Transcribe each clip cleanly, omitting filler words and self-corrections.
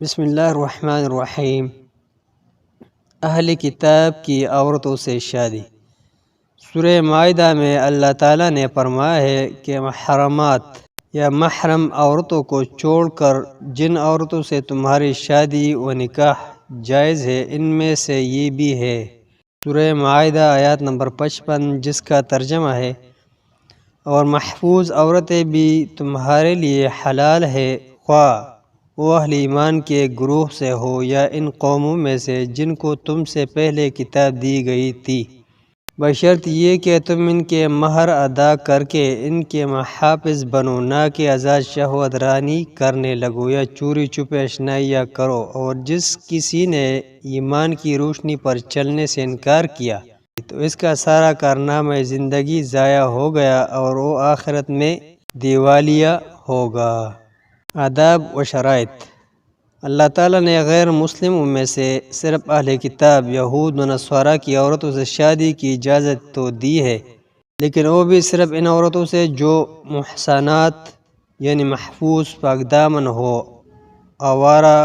بسم اللہ الرحمن الرحیم۔ اہل کتاب کی عورتوں سے شادی۔ سورہ مائدہ میں اللہ تعالیٰ نے فرمایا ہے کہ محرمات یا محرم عورتوں کو چھوڑ کر جن عورتوں سے تمہاری شادی و نکاح جائز ہے ان میں سے یہ بھی ہے۔ سورہ مائدہ آیات نمبر 55، جس کا ترجمہ ہے اور محفوظ عورتیں بھی تمہارے لیے حلال ہے، خواہ وہ اہل ایمان کے گروہ سے ہو یا ان قوموں میں سے جن کو تم سے پہلے کتاب دی گئی تھی، بشرط یہ کہ تم ان کے مہر ادا کر کے ان کے محافظ بنو، نہ کہ ازاد شہوت رانی کرنے لگو یا چوری چھپے اشنائیاں کرو۔ اور جس کسی نے ایمان کی روشنی پر چلنے سے انکار کیا تو اس کا سارا کارنامہ زندگی ضائع ہو گیا اور وہ آخرت میں دیوالیہ ہوگا۔ آداب و شرائط۔ اللہ تعالیٰ نے غیر مسلموں میں سے صرف اہل کتاب یہود و نصارہ کی عورتوں سے شادی کی اجازت تو دی ہے، لیکن وہ بھی صرف ان عورتوں سے جو محصنات یعنی محفوظ پاک دامن ہو، آوارہ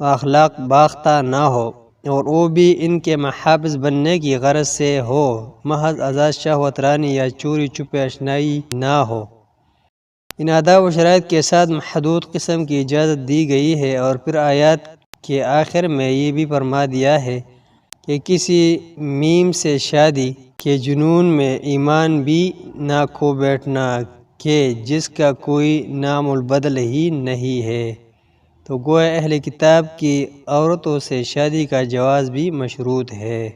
و اخلاق باختہ نہ ہو، اور وہ بھی ان کے محافظ بننے کی غرض سے ہو، محض ازاد شہوت رانی یا چوری چھپے اشنائی نہ ہو۔ ان آداب و شرائط کے ساتھ محدود قسم کی اجازت دی گئی ہے، اور پھر آیات کے آخر میں یہ بھی فرما دیا ہے کہ کسی میم سے شادی کے جنون میں ایمان بھی نہ کھو بیٹھنا کہ جس کا کوئی نام البدل ہی نہیں ہے۔ تو گویا اہل کتاب کی عورتوں سے شادی کا جواز بھی مشروط ہے۔